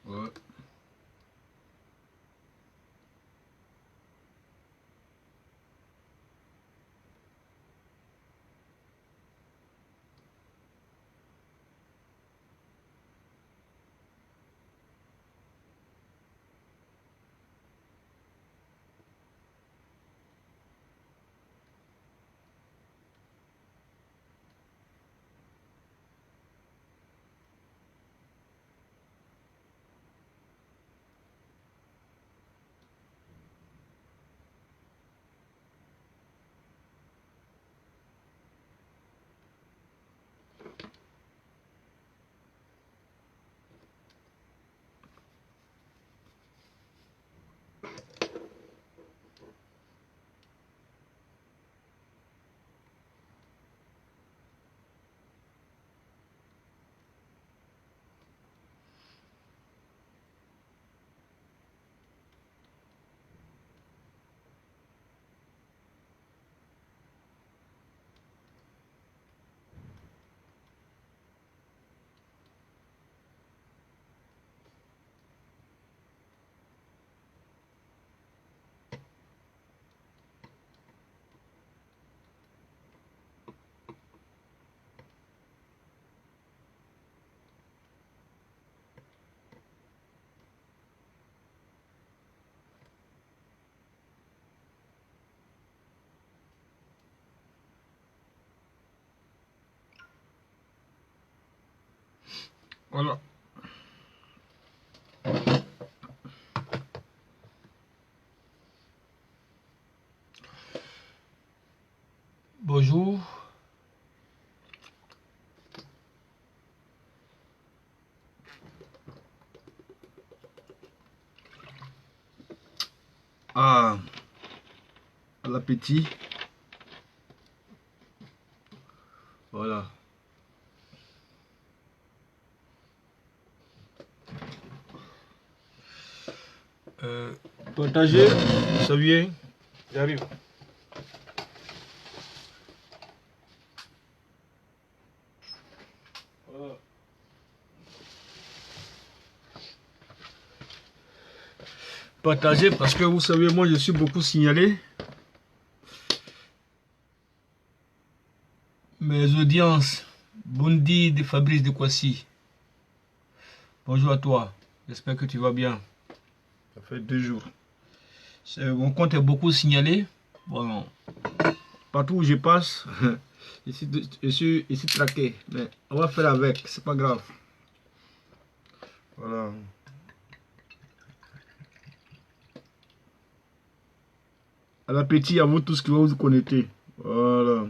Ouais. Voilà. Bonjour. Ah, à l'appétit. Voilà. Partager, ça vient. J'arrive. Voilà. Partager parce que vous savez, moi je suis beaucoup signalé. Mes audiences, Bondi de Fabrice de Kwasi. Bonjour à toi. J'espère que tu vas bien. Ça fait 2 jours. Mon compte est beaucoup signalé. Bon, partout où je passe, je suis ici traqué. Mais on va faire avec, c'est pas grave. Voilà. À l'appétit à vous tous qui vont vous connecter. Voilà.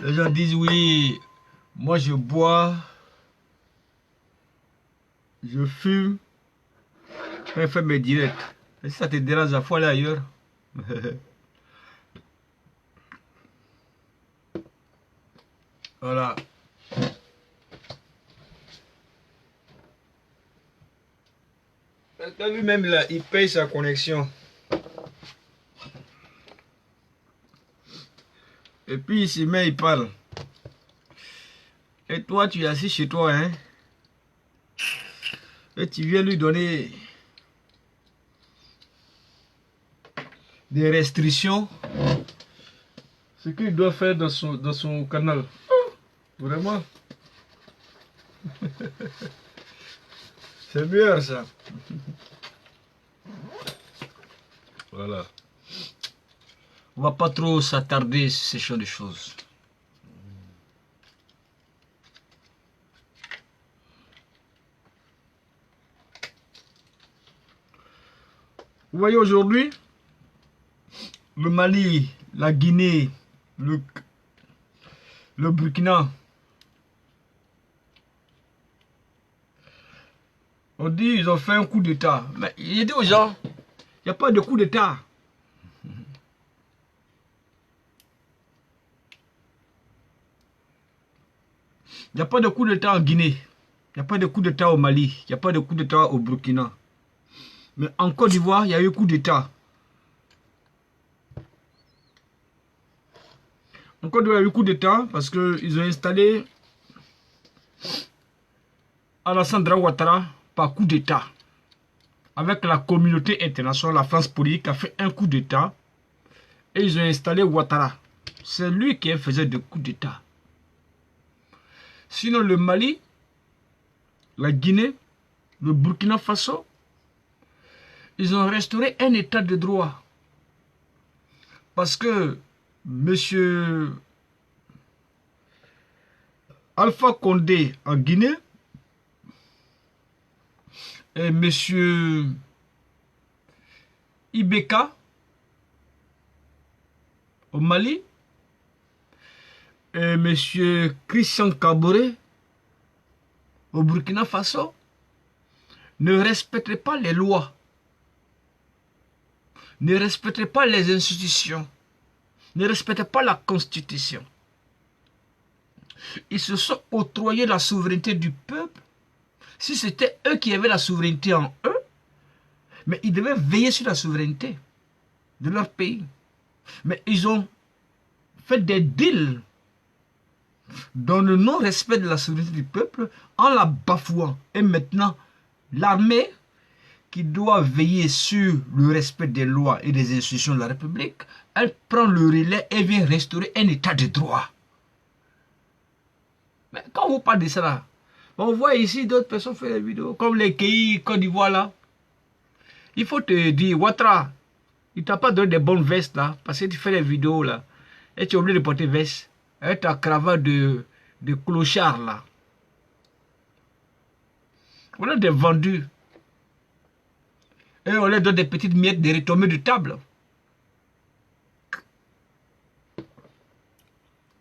Les gens disent oui, moi je bois, je fume, je fais mes directs. Et si ça te dérange, il faut aller ailleurs. Voilà. Lui-même là, il paye sa connexion. Et puis il se met, il parle. Et toi, tu es assis chez toi, hein? Et tu viens lui donner des restrictions. Ce qu'il doit faire dans son canal. Vraiment. C'est meilleur ça. Voilà. On va pas trop s'attarder sur ces genre de choses. Vous voyez aujourd'hui, le Mali, la Guinée, le Burkina. On dit qu'ils ont fait un coup d'État. Mais il dit aux gens, il n'y a pas de coup d'État. Il n'y a pas de coup d'État en Guinée. Il n'y a pas de coup d'État au Mali. Il n'y a pas de coup d'État au Burkina. Mais en Côte d'Ivoire, il y a eu coup d'État. En Côte d'Ivoire, il y a eu coup d'État parce qu'ils ont installé Alassane Ouattara par coup d'État. Avec la communauté internationale, la France politique a fait un coup d'État et ils ont installé Ouattara. C'est lui qui faisait des coups d'État. Sinon, le Mali, la Guinée, le Burkina Faso, ils ont restauré un état de droit. Parce que M. Alpha Condé en Guinée et M. Ibeka au Mali et M. Christian Kaboré au Burkina Faso ne respectaient pas les lois, ne respectaient pas les institutions, ne respectaient pas la Constitution. Ils se sont octroyés la souveraineté du peuple. Si c'était eux qui avaient la souveraineté en eux, mais ils devaient veiller sur la souveraineté de leur pays. Mais ils ont fait des deals dans le non-respect de la souveraineté du peuple en la bafouant. Et maintenant, l'armée qui doit veiller sur le respect des lois et des institutions de la République, elle prend le relais et vient restaurer un état de droit. Mais quand vous parlez de ça là, on voit ici d'autres personnes faire des vidéos, comme les Kéi Côte d'Ivoire là. Il faut te dire, Ouattara, il t'a pas donné des bonnes vestes là, parce que tu fais des vidéos là, et tu es obligé de porter veste, avec ta cravate de clochard là. On a des vendus. Et on leur donne des petites miettes de retombées de table.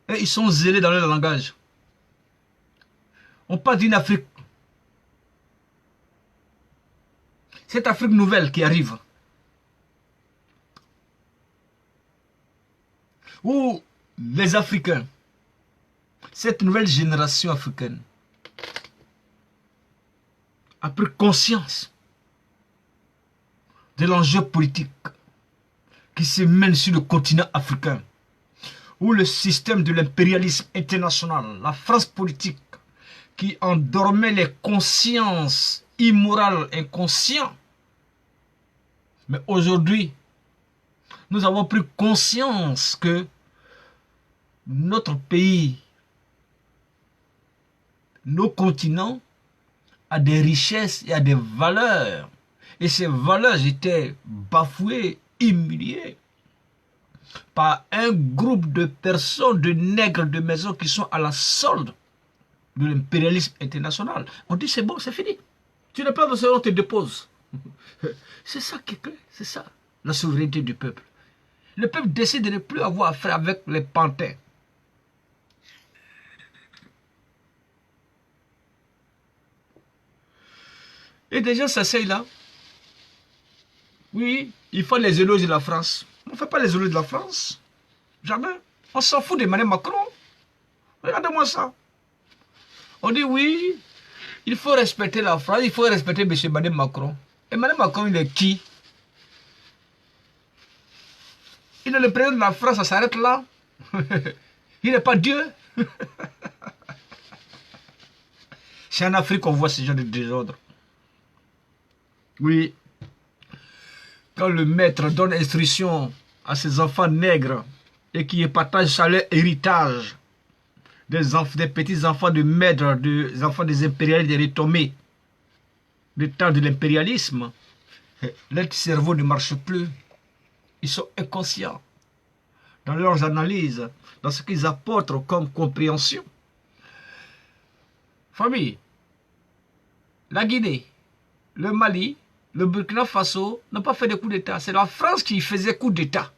Et ils sont zélés dans leur langage. On parle d'une Afrique. Cette Afrique nouvelle qui arrive. Où les Africains, cette nouvelle génération africaine, a pris conscience de l'enjeu politique qui se mène sur le continent africain, où le système de l'impérialisme international, la France politique, qui endormait les consciences immorales, inconscientes. Mais aujourd'hui, nous avons pris conscience que notre pays, nos continents, a des richesses et a des valeurs. Et ces valeurs étaient bafouées, humiliées par un groupe de personnes, de nègres de maison qui sont à la solde de l'impérialisme international. On dit c'est bon, c'est fini. Tu n'as pas de on te dépose. C'est ça qui est clair, c'est ça, la souveraineté du peuple. Le peuple décide de ne plus avoir affaire avec les pantins. Et des gens s'asseyent là. Oui, il faut les éloges de la France. On ne fait pas les éloges de la France. Jamais. On s'en fout d'Emmanuel Macron. Regardez-moi ça. On dit oui, il faut respecter la France, il faut respecter M. Emmanuel Macron. Emmanuel Macron, il est qui? Il est le président de la France, ça s'arrête là. Il n'est pas Dieu. C'est en Afrique qu'on voit ce genre de désordre. Oui. Quand le maître donne instruction à ses enfants nègres et qui partagent leur héritage, des petits-enfants de maîtres, des enfants des impérialistes, des retombés, du temps de l'impérialisme, leur cerveau ne marche plus. Ils sont inconscients dans leurs analyses, dans ce qu'ils apportent comme compréhension. Famille, la Guinée, le Mali, le Burkina Faso n'ont pas fait de coup d'État. C'est la France qui faisait coup d'État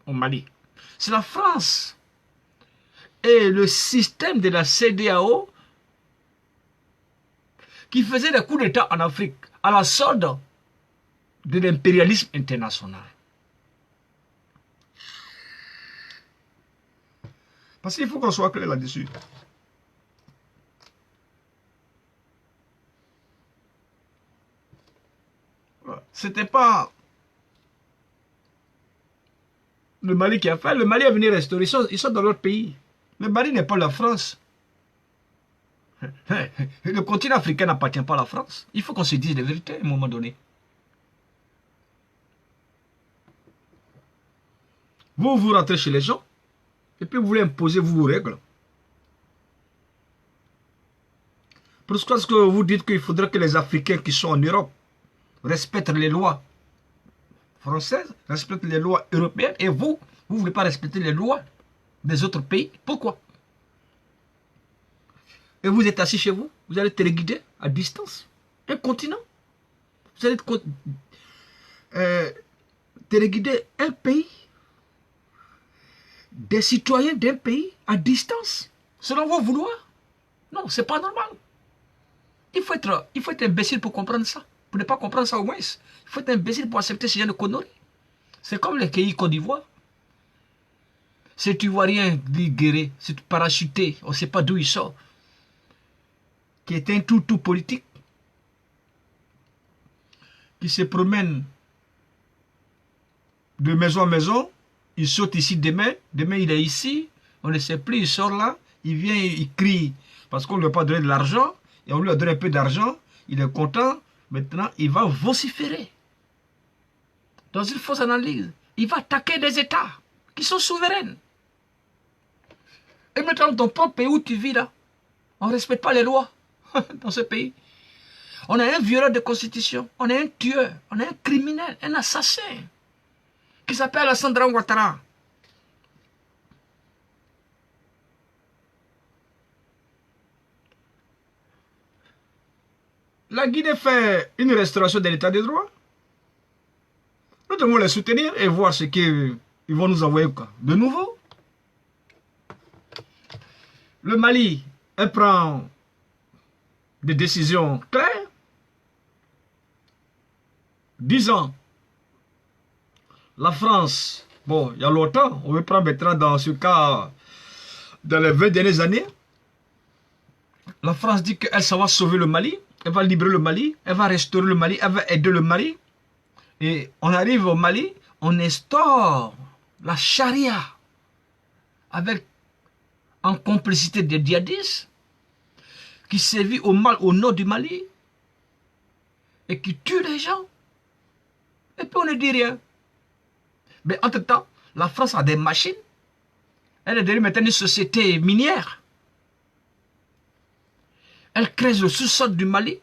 au Mali. C'est la France. Et le système de la CEDEAO qui faisait des coups d'État en Afrique à la solde de l'impérialisme international. Parce qu'il faut qu'on soit clair là-dessus. C'était pas le Mali qui a fait. Le Mali est venu restaurer. Ils sont dans leur pays. Le Mali n'est pas la France. Le continent africain n'appartient pas à la France. Il faut qu'on se dise la vérité à un moment donné. Vous rentrez chez les gens, et puis vous voulez imposer vos règles. Pourquoi est-ce que vous dites qu'il faudrait que les Africains qui sont en Europe respectent les lois françaises, respectent les lois européennes, et vous ne voulez pas respecter les lois des autres pays? Pourquoi? Et vous êtes assis chez vous, vous allez téléguider à distance un continent. Vous allez téléguider un pays, des citoyens d'un pays à distance, selon vos vouloirs. Non, c'est pas normal. Il faut être imbécile pour comprendre ça. Pour ne pas comprendre ça au moins. Il faut être imbécile pour accepter ce genre de conneries. C'est comme les pays Côte d'Ivoire. Cet Ivoirien dit guéri, c'est parachuté, on ne sait pas d'où il sort, qui est un tout politique, qui se promène de maison en maison, il saute ici demain il est ici, on ne sait plus, il sort là, il vient, il crie, parce qu'on ne lui a pas donné de l'argent, et on lui a donné un peu d'argent, il est content, maintenant il va vociférer. Dans une fausse analyse, il va attaquer des États qui sont souverains. Et maintenant, dans ton propre pays où tu vis là, on ne respecte pas les lois dans ce pays. On a un violeur de constitution, on a un tueur, on a un criminel, un assassin qui s'appelle Alassane Ouattara. La Guinée fait une restauration de l'état de droit. Nous devons les soutenir et voir ce qu'ils vont nous envoyer de nouveau. Le Mali, elle prend des décisions claires. 10 ans. La France, bon, il y a longtemps, on veut prendre maintenant dans ce cas, dans les 20 dernières années, la France dit qu'elle va sauver le Mali, elle va libérer le Mali, elle va restaurer le Mali, elle va aider le Mali. Et on arrive au Mali, on instaure la charia avec en complicité des djihadistes qui sévit au nord du Mali et qui tue les gens. Et puis on ne dit rien. Mais entre-temps, la France a des machines. Elle est devenue maintenant une société minière. Elle creuse le sous-sol du Mali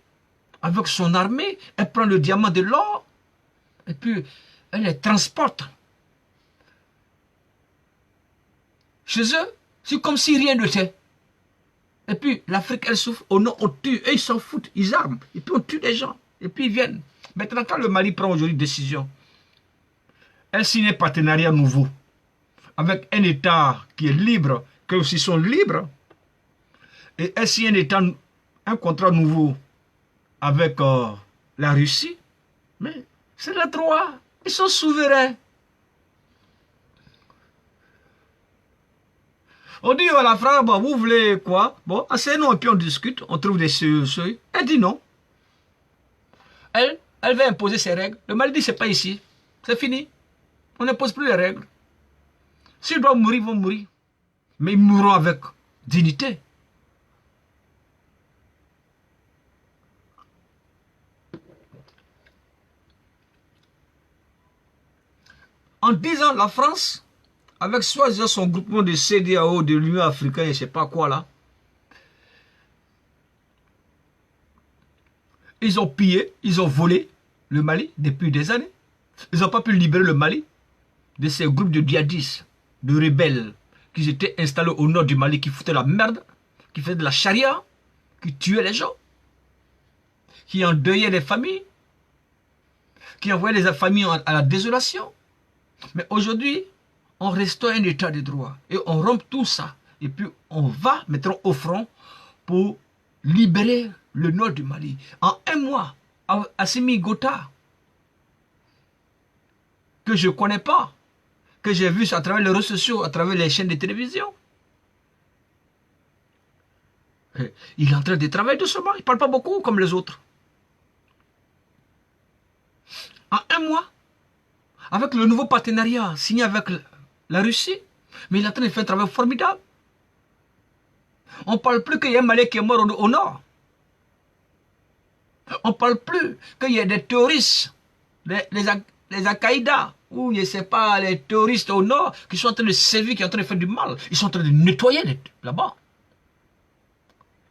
avec son armée. Elle prend le diamant de l'or et puis elle les transporte chez eux. C'est comme si rien n'était. Et puis l'Afrique, elle souffre. Oh non, on tue. Et ils s'en foutent. Ils arment. Et puis on tue des gens. Et puis ils viennent. Maintenant, quand le Mali prend aujourd'hui une décision, elle signe un partenariat nouveau avec un État qui est libre, qui aussi sont libres. Et elle signe un contrat nouveau avec la Russie. Mais c'est le droit. Ils sont souverains. On dit à la France, bon, vous voulez quoi? Bon, asseyez-nous et puis on discute, on trouve des seuils. Elle dit non. Elle va imposer ses règles. Le Mali dit, c'est pas ici. C'est fini. On n'impose plus les règles. S'ils doivent mourir, ils vont mourir. Mais ils mourront avec dignité. En 10 ans, la France, avec soi-disant son groupement de CEDEAO, de l'Union africaine, je ne sais pas quoi là, ils ont pillé, ils ont volé le Mali depuis des années. Ils n'ont pas pu libérer le Mali de ces groupes de djihadistes, de rebelles qui étaient installés au nord du Mali, qui foutaient la merde, qui faisaient de la charia, qui tuaient les gens, qui endeuillaient les familles, qui envoyaient les familles à la désolation. Mais aujourd'hui, on restaure un état de droit et on rompt tout ça. Et puis on va mettre au front pour libérer le nord du Mali. En un mois, Assimi Gota, que je ne connais pas, que j'ai vu à travers les réseaux sociaux, à travers les chaînes de télévision. Il est en train de travailler doucement, il ne parle pas beaucoup comme les autres. En un mois, avec le nouveau partenariat signé avec la Russie, mais il est en train de faire un travail formidable. On ne parle plus qu'il y a un Malien qui est mort au nord. On ne parle plus qu'il y a des terroristes, les Al-Qaïda, ou je ne sais pas, les terroristes au nord qui sont en train de sévir, qui sont en train de faire du mal. Ils sont en train de nettoyer là-bas.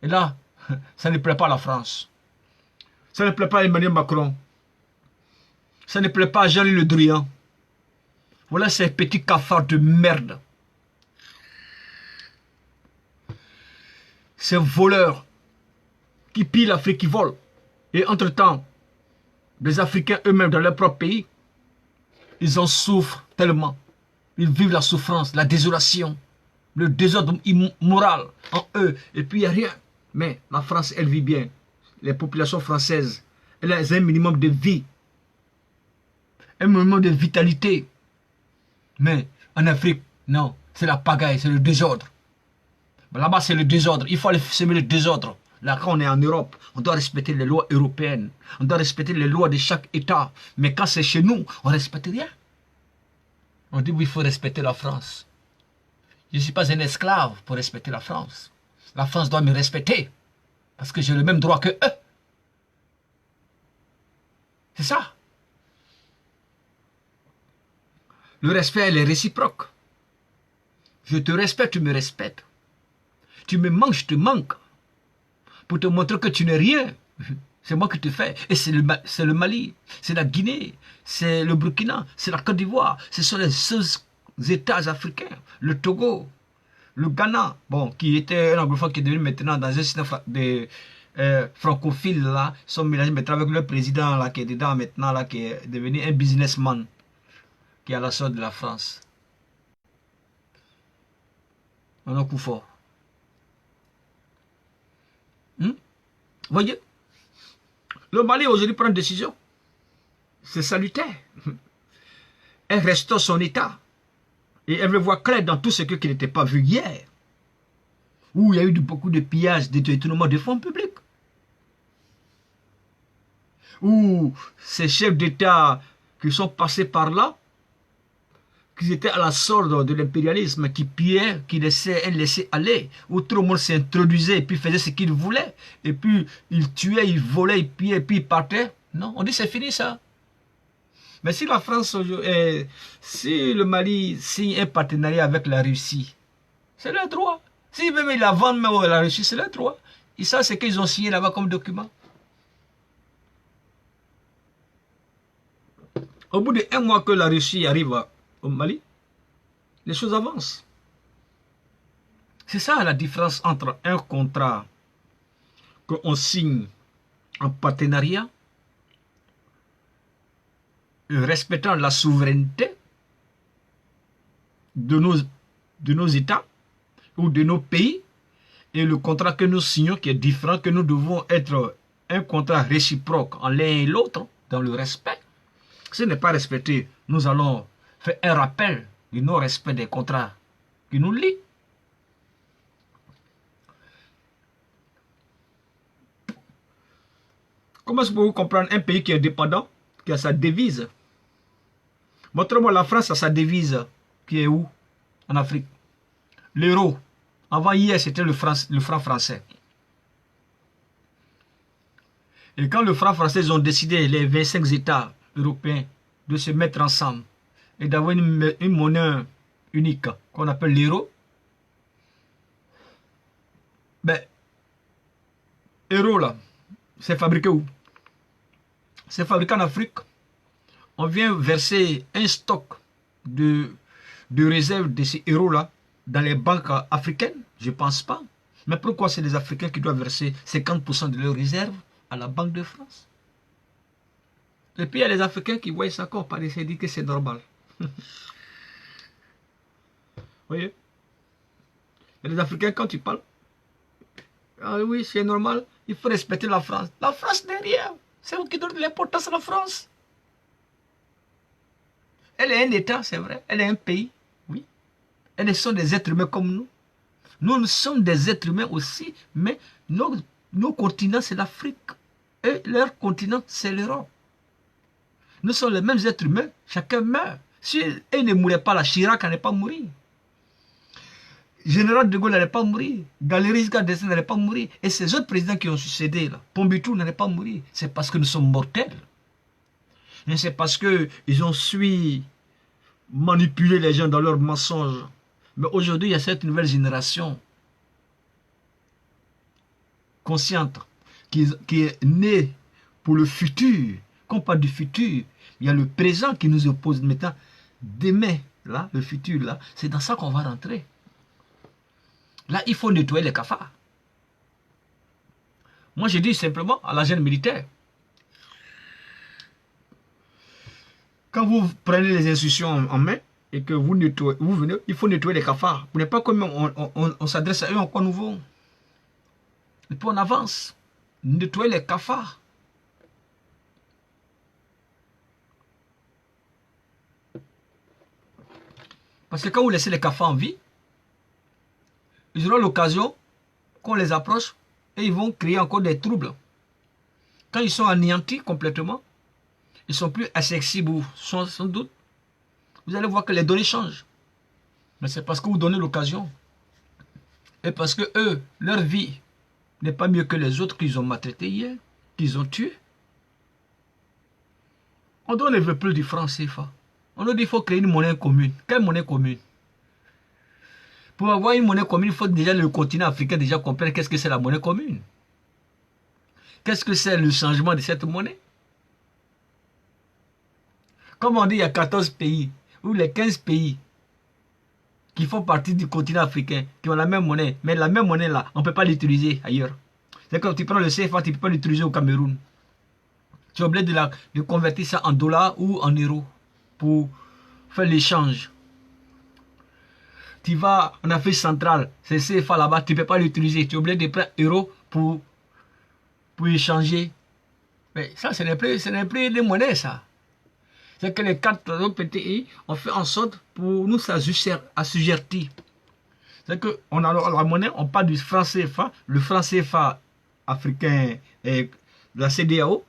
Et là, ça ne plaît pas à la France. Ça ne plaît pas à Emmanuel Macron. Ça ne plaît pas à Jean-Louis Le Drian. Voilà ces petits cafards de merde. Ces voleurs qui pillent l'Afrique, qui volent. Et entre-temps, les Africains eux-mêmes dans leur propre pays, ils en souffrent tellement. Ils vivent la souffrance, la désolation, le désordre moral en eux. Et puis il n'y a rien. Mais la France, elle vit bien. Les populations françaises, elles ont un minimum de vie. Un minimum de vitalité. Mais en Afrique, non. C'est la pagaille, c'est le désordre. Là-bas, c'est le désordre. Il faut aller semer le désordre. Là, quand on est en Europe, on doit respecter les lois européennes. On doit respecter les lois de chaque État. Mais quand c'est chez nous, on ne respecte rien. On dit oui, il faut respecter la France. Je ne suis pas un esclave pour respecter la France. La France doit me respecter. Parce que j'ai le même droit que eux. C'est ça. Le respect, elle est réciproque. Je te respecte, tu me respectes. Tu me manques, je te manque. Pour te montrer que tu n'es rien. C'est moi qui te fais. Et c'est le Mali, c'est la Guinée, c'est le Burkina, c'est la Côte d'Ivoire. Ce sont les seuls États africains. Le Togo, le Ghana, bon, qui était un anglophone qui est devenu maintenant dans un système de francophile, là, sont mélangés maintenant avec le président là, qui est dedans maintenant, là, qui est devenu un businessman, qui est à la sorte de la France. On a un coup fort. Voyez, le Mali aujourd'hui prend une décision. C'est salutaire. Elle restaure son état. Et elle veut voir clair dans tout ce qui n'était pas vu hier. Où il y a eu beaucoup de pillages, de détournements de fonds publics. Où ces chefs d'État qui sont passés par là, qui étaient à la sorte de l'impérialisme, qui pillaient, qui laissaient aller, où tout le monde s'introduisait et puis faisait ce qu'il voulait, et puis il tuait, il volait, il pillait, et puis il partait. Non, on dit c'est fini ça. Mais si la France, si le Mali signe un partenariat avec la Russie, c'est leur droit. Si même ils la vendent même à la Russie, c'est leur droit. Ils savent ce qu'ils ont signé là-bas comme document. Au bout de 1 mois que la Russie arrive au Mali, les choses avancent. C'est ça la différence entre un contrat qu'on signe en partenariat, respectant la souveraineté de nos États ou de nos pays, et le contrat que nous signons qui est différent, que nous devons être un contrat réciproque en l'un et l'autre, dans le respect. Si ce n'est pas respecté, nous allons faire un rappel du non-respect des contrats qui nous lient. Comment est-ce que vous comprendre un pays qui est indépendant, qui a sa devise? Montre-moi la France a sa devise, qui est où? En Afrique. L'euro. Avant hier, c'était le franc français. Et quand le franc français, ils ont décidé, les 25 États européens, de se mettre ensemble et d'avoir une monnaie unique qu'on appelle l'euro, ben, euro là, c'est fabriqué où? C'est fabriqué en Afrique. On vient verser un stock de réserve de ces euros là dans les banques africaines? Je ne pense pas. Mais pourquoi c'est les Africains qui doivent verser 50% de leurs réserves à la Banque de France? Et puis il y a les Africains qui voient ça comme par et disent que c'est normal. Vous voyez? Et les Africains, quand ils parlent, ah oui, c'est normal, il faut respecter la France. La France derrière, c'est vous qui donnez l'importance à la France. Elle est un État, c'est vrai. Elle est un pays, oui. Elles sont des êtres humains comme nous. Nous sommes des êtres humains aussi, mais nos continents, c'est l'Afrique. Et leur continent, c'est l'Europe. Nous sommes les mêmes êtres humains, chacun meurt. Si elle ne mourait pas, la Chirac n'est pas mourir. Général de Gaulle n'allait pas mourir. Valéry Giscard d'Estaing n'allait pas mourir. Et ces autres présidents qui ont succédé, là, Pompidou n'allait pas mourir. C'est parce que nous sommes mortels. Et c'est parce qu'ils ont su manipuler les gens dans leurs mensonges. Mais aujourd'hui, il y a cette nouvelle génération consciente qui est née pour le futur. Quand on parle du futur, il y a le présent qui nous oppose maintenant. Demain, là, le futur, là, c'est dans ça qu'on va rentrer. Là, il faut nettoyer les cafards. Moi, je dis simplement à la jeune militaire, quand vous prenez les institutions en main et que vous venez, il faut nettoyer les cafards. Vous n'êtes pas comme on s'adresse à eux encore nouveau. Et puis on avance. Nettoyer les cafards. Parce que quand vous laissez les cafards en vie, ils auront l'occasion qu'on les approche et ils vont créer encore des troubles. Quand ils sont anéantis complètement, ils sont plus accessibles, sans doute. Vous allez voir que les données changent. Mais c'est parce que vous donnez l'occasion. Et parce que eux, leur vie n'est pas mieux que les autres qu'ils ont maltraités hier, qu'ils ont tués. On ne veut plus du franc CFA. On nous dit qu'il faut créer une monnaie commune. Quelle monnaie commune? Pour avoir une monnaie commune, il faut déjà le continent africain déjà comprendre qu'est-ce que c'est la monnaie commune. Qu'est-ce que c'est le changement de cette monnaie? Comme on dit, il y a 14 pays, ou les 15 pays qui font partie du continent africain, qui ont la même monnaie. Mais la même monnaie là, on ne peut pas l'utiliser ailleurs. C'est comme tu prends le CFA, tu ne peux pas l'utiliser au Cameroun. Tu es obligé de convertir ça en dollars ou en euros pour faire l'échange. Tu vas en Afrique centrale, c'est CFA là-bas, tu ne peux pas l'utiliser. Tu es obligé de prendre euros pour échanger. Mais ça, ce n'est plus des monnaies, ça. C'est que les 4 autres pays ont fait en sorte pour nous assujettir. C'est qu'on a la monnaie, on parle du franc CFA, le franc CFA africain et la CEDEAO.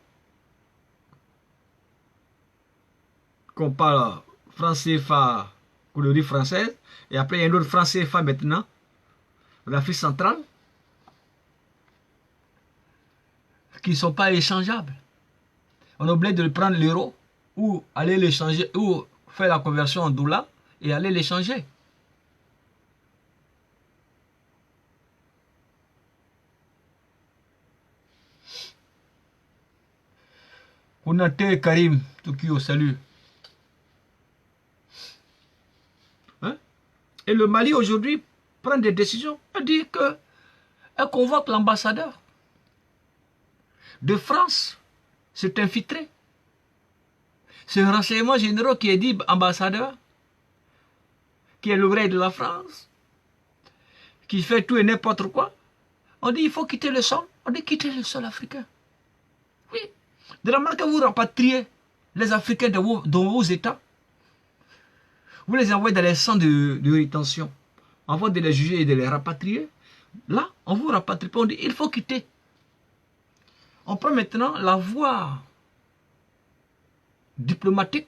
Qu'on parle franc CFA, colonie française, et après il y a un autre franc CFA maintenant, l'Afrique centrale, qui ne sont pas échangeables. On est obligé de prendre l'euro, ou aller l'échanger, ou faire la conversion en dollars, et aller l'échanger. Konaté Karim, Tokyo, salut. Hein? Et le Mali aujourd'hui prend des décisions. Elle dit qu'elle convoque l'ambassadeur de France, c'est infiltré. C'est un renseignement général qui est dit ambassadeur, qui est l'oreille de la France, qui fait tout et n'importe quoi. On dit il faut quitter le sol. On dit quitter le sol africain. Oui. De la manière que vous rapatriez les Africains dans vos États, vous les envoyez dans les centres de rétention. Avant de les juger et de les rapatrier, là, on vous rapatrie pas. On dit il faut quitter. On prend maintenant la voie diplomatique.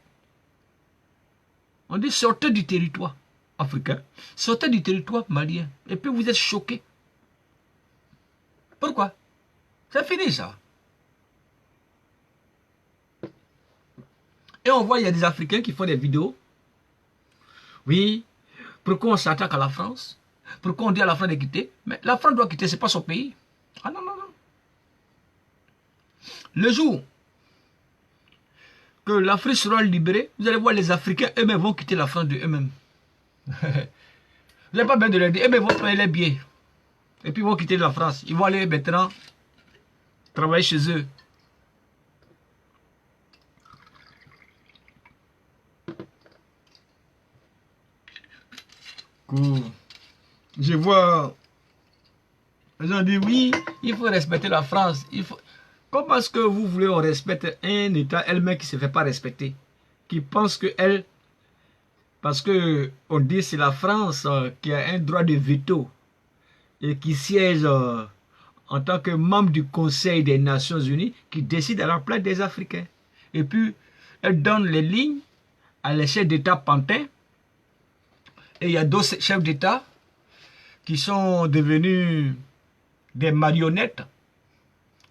On dit sortez du territoire africain, sortez du territoire malien. Et puis vous êtes choqués. Pourquoi? C'est fini ça. Et on voit il y a des Africains qui font des vidéos. Oui, pourquoi on s'attaque à la France? Pourquoi on dit à la France de quitter? Mais la France doit quitter, ce n'est pas son pays. Ah non, non, non. Le jour que l'Afrique sera libérée, vous allez voir les Africains eux-mêmes vont quitter la France de eux-mêmes. Vous n'avez pas besoin de leur dire, eux-mêmes vont payer les billets. Et puis ils vont quitter la France. Ils vont aller maintenant travailler chez eux. Cool. Je vois les gens disent oui, il faut respecter la France. Comment est-ce que vous voulez qu'on respecte un État elle-même qui ne se fait pas respecter? Qui pense que elle, parce que on dit c'est la France qui a un droit de veto et qui siège en tant que membre du Conseil des Nations Unies qui décide à la place des Africains. Et puis, elle donne les lignes à les chefs d'État pantins. Et il y a d'autres chefs d'État qui sont devenus des marionnettes,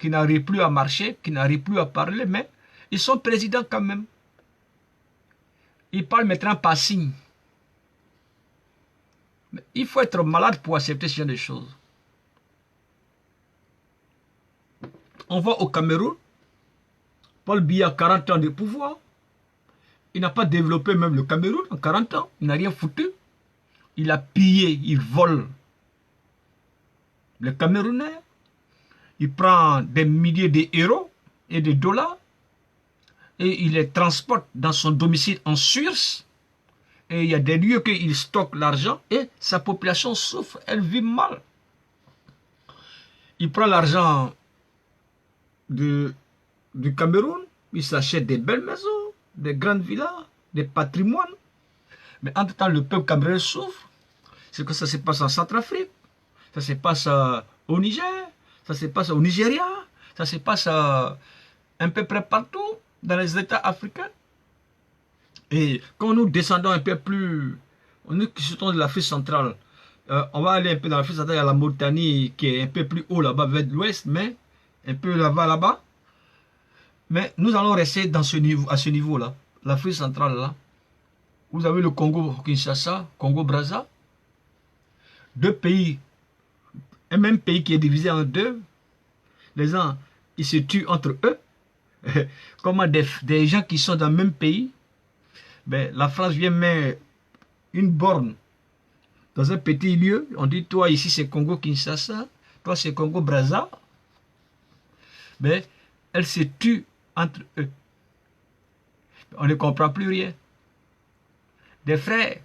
qui n'arrivent plus à marcher, qui n'arrivent plus à parler, mais ils sont présidents quand même. Ils parlent maintenant par signe. Mais il faut être malade pour accepter ce genre de choses. On voit au Cameroun, Paul Biya a 40 ans de pouvoir. Il n'a pas développé même le Cameroun en 40 ans. Il n'a rien foutu. Il a pillé, il vole les Camerounais. Il prend des milliers d'euros et de dollars et il les transporte dans son domicile en Suisse. Et il y a des lieux qu'il stocke l'argent et sa population souffre, elle vit mal. Il prend l'argent du Cameroun, il s'achète des belles maisons, des grandes villas, des patrimoines. Mais en tout temps, le peuple camerounais souffre. C'est que ça se passe en Centrafrique, ça se passe au Niger, ça se passe au Nigeria, ça se passe un peu près partout dans les États africains. Et quand nous descendons un peu plus, nous qui sortons de l'Afrique centrale, on va aller un peu dans l'Afrique centrale, il y a la Mauritanie qui est un peu plus haut là-bas vers l'ouest, mais un peu là-bas. Mais nous allons rester dans à ce niveau-là, l'Afrique centrale là. Vous avez le Congo Kinshasa, Congo Brazza, deux pays, un même pays qui est divisé en deux. Les gens, ils se tuent entre eux. Comment des gens qui sont dans le même pays, ben, la France vient mettre une borne dans un petit lieu. On dit, toi ici c'est Congo Kinshasa, toi c'est Congo Brazza. Ben, elles se tuent entre eux. On ne comprend plus rien. Des frères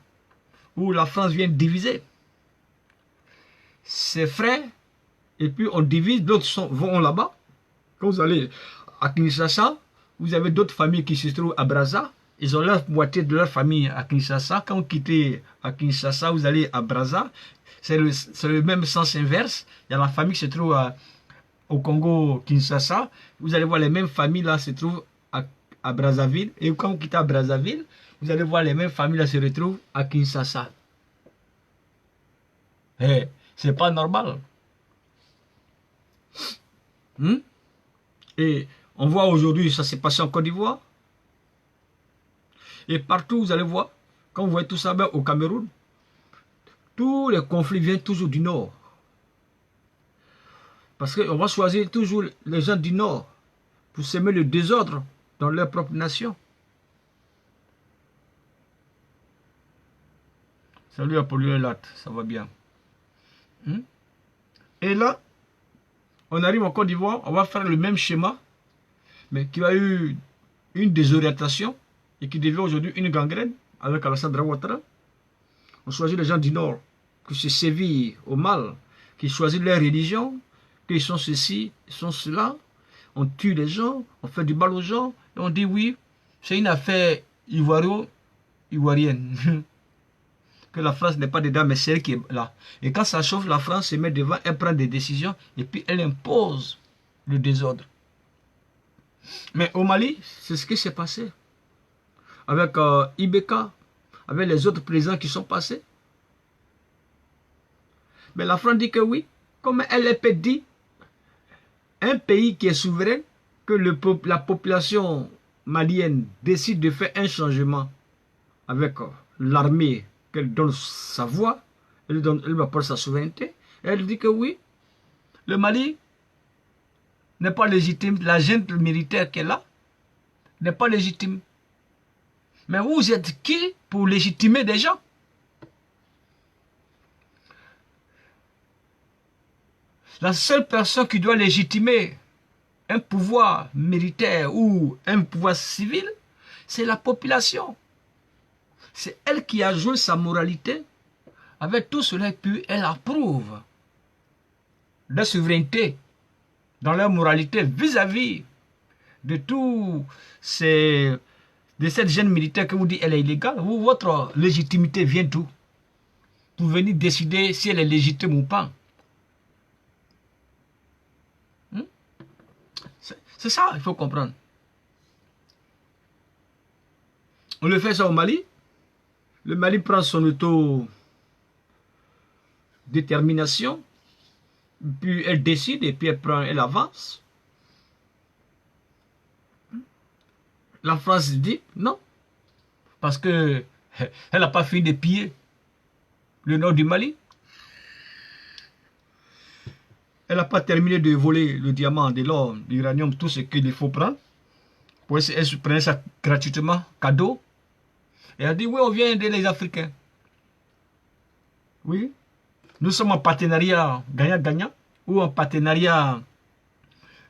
où la France vient diviser. Ces frères, et puis on divise, d'autres vont là-bas. Quand vous allez à Kinshasa, vous avez d'autres familles qui se trouvent à Brazza. Ils ont la moitié de leur famille à Kinshasa. Quand vous quittez à Kinshasa, vous allez à Brazza. C'est le même sens inverse. Il y a la famille qui se trouve au Congo Kinshasa. Vous allez voir les mêmes familles là se trouvent à Brazzaville. Et quand vous quittez à Brazzaville, vous allez voir les mêmes familles là se retrouvent à Kinshasa. Eh, c'est pas normal. Et on voit aujourd'hui, ça s'est passé en Côte d'Ivoire. Et partout, vous allez voir, quand vous voyez tout ça, ben, au Cameroun, tous les conflits viennent toujours du Nord. Parce qu'on va choisir toujours les gens du Nord pour semer le désordre dans leur propre nation. Salut Apollinaire Latte, ça va bien. Et là, on arrive en Côte d'Ivoire, on va faire le même schéma, mais qui a eu une désorientation et qui devient aujourd'hui une gangrène avec Alassane Ouattara. On choisit les gens du Nord qui se sévissent au mal, qui choisissent leur religion, qu'ils sont ceci, ils sont cela. On tue les gens, on fait du mal aux gens, et on dit oui, c'est une affaire ivoirienne. Que la France n'est pas dedans, mais c'est elle qui est là. Et quand ça chauffe, la France se met devant, elle prend des décisions, et puis elle impose le désordre. Mais au Mali, c'est ce qui s'est passé. Avec Ibeka, avec les autres présidents qui sont passés. Mais la France dit que oui, comme LP dit, un pays qui est souverain, que la population malienne décide de faire un changement avec l'armée, qu'elle donne sa voix, elle lui apporte sa souveraineté, elle dit que oui, le Mali n'est pas légitime, la junte militaire qui est là n'est pas légitime. Mais vous êtes qui pour légitimer des gens? La seule personne qui doit légitimer un pouvoir militaire ou un pouvoir civil, c'est la population. C'est elle qui a joué sa moralité. Avec tout cela, puis elle approuve la souveraineté dans leur moralité vis-à-vis de tout de cette jeune militaire que vous dites elle est illégale. Votre légitimité vient d'où? Pour venir décider si elle est légitime ou pas. C'est ça, il faut comprendre. On le fait ça au Mali. Le Mali prend son détermination, puis elle décide et puis elle avance. La France dit non, parce que elle n'a pas fini de piller le nord du Mali. Elle n'a pas terminé de voler le diamant, de l'or, l'uranium, tout ce qu'il faut prendre. Elle prenait ça gratuitement, cadeau. Et elle a dit, oui, on vient aider les Africains. Oui. Nous sommes en partenariat gagnant-gagnant ou en partenariat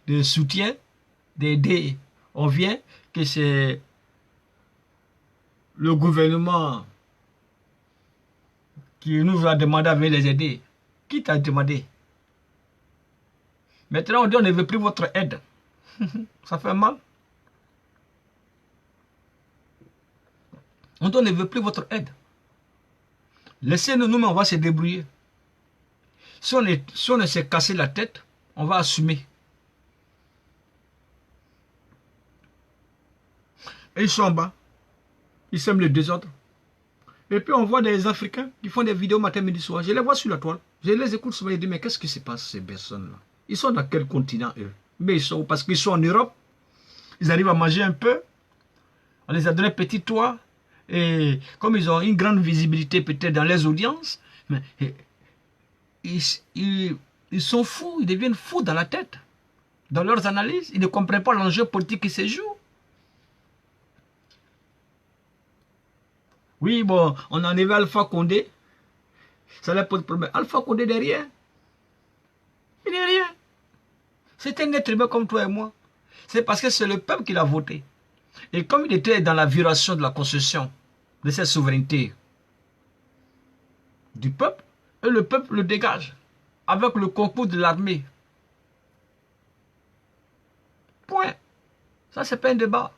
de soutien, d'aider. On vient que c'est le gouvernement qui nous a demandé à venir les aider. Qui t'a demandé? Maintenant, on dit on ne veut plus votre aide. Ça fait mal. On dit on ne veut plus votre aide. Laissez-nous, nous, on va se débrouiller. Si on s'est cassé la tête, on va assumer. Et ils sont en bas. Ils sèment le désordre. Et puis on voit des Africains qui font des vidéos matin, midi, soir. Je les vois sur la toile. Je les écoute souvent et je dis, mais qu'est-ce qui se passe ces personnes-là? Ils sont dans quel continent, eux? Mais ils sont, parce qu'ils sont en Europe, ils arrivent à manger un peu. On les a donné petit toit. Et comme ils ont une grande visibilité peut-être dans les audiences, mais ils sont fous, ils deviennent fous dans la tête. Dans leurs analyses, ils ne comprennent pas l'enjeu politique qui se joue. Oui, bon, on a enlevé Alpha Condé. Ça leur pose problème. Alpha Condé derrière. Il n'est rien. C'est un être humain comme toi et moi. C'est parce que c'est le peuple qui l'a voté. Et comme il était dans la violation de la Constitution, de cette souveraineté du peuple, et le peuple le dégage avec le concours de l'armée. Point. Ça, c'est pas un débat.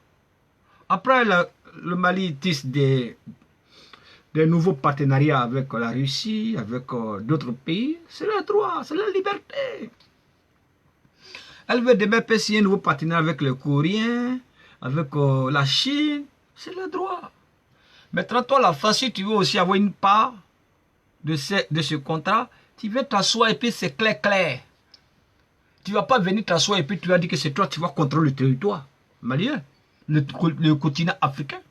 Après, le Mali tisse des nouveaux partenariats avec la Russie, avec d'autres pays. C'est leur droit, c'est leur liberté. Elle veut demain signer un nouveau partenariat avec les Coréens, avec la Chine. C'est leur droit. Maintenant, toi, la France, si tu veux aussi avoir une part de ce contrat, tu viens t'asseoir et puis c'est clair. Tu ne vas pas venir t'asseoir et puis tu vas dire que c'est toi qui vas contrôler le territoire malien, le continent africain.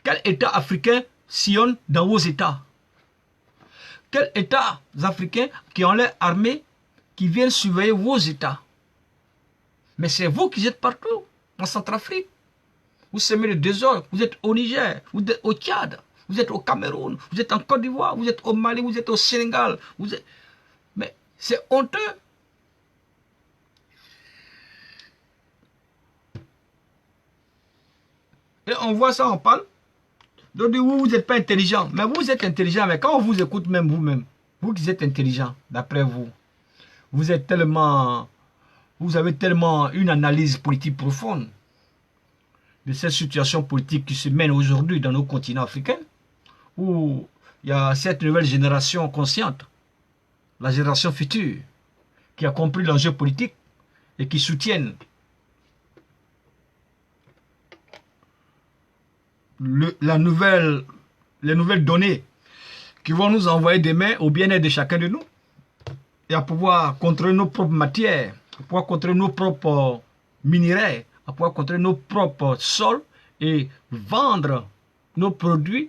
Quel État africain sillonne dans vos États? Quels États africains qui ont l'air armés qui viennent surveiller vos États? Mais c'est vous qui êtes partout, en Centrafrique. Vous semez le désordre, vous êtes au Niger, vous êtes au Tchad, vous êtes au Cameroun, vous êtes en Côte d'Ivoire, vous êtes au Mali, vous êtes au Sénégal. Mais c'est honteux. Et on voit ça, on parle. Donc vous n'êtes pas intelligent. Mais vous êtes intelligent, mais quand on vous écoute même vous-même, vous qui êtes intelligent, d'après vous, vous avez tellement une analyse politique profonde de cette situation politique qui se mène aujourd'hui dans nos continents africains, où il y a cette nouvelle génération consciente, la génération future, qui a compris l'enjeu politique et qui soutiennent les nouvelles données qui vont nous envoyer demain au bien-être de chacun de nous et à pouvoir contrôler nos propres matières, à pouvoir contrôler nos propres minerais, à pouvoir contrôler nos propres sols et vendre nos produits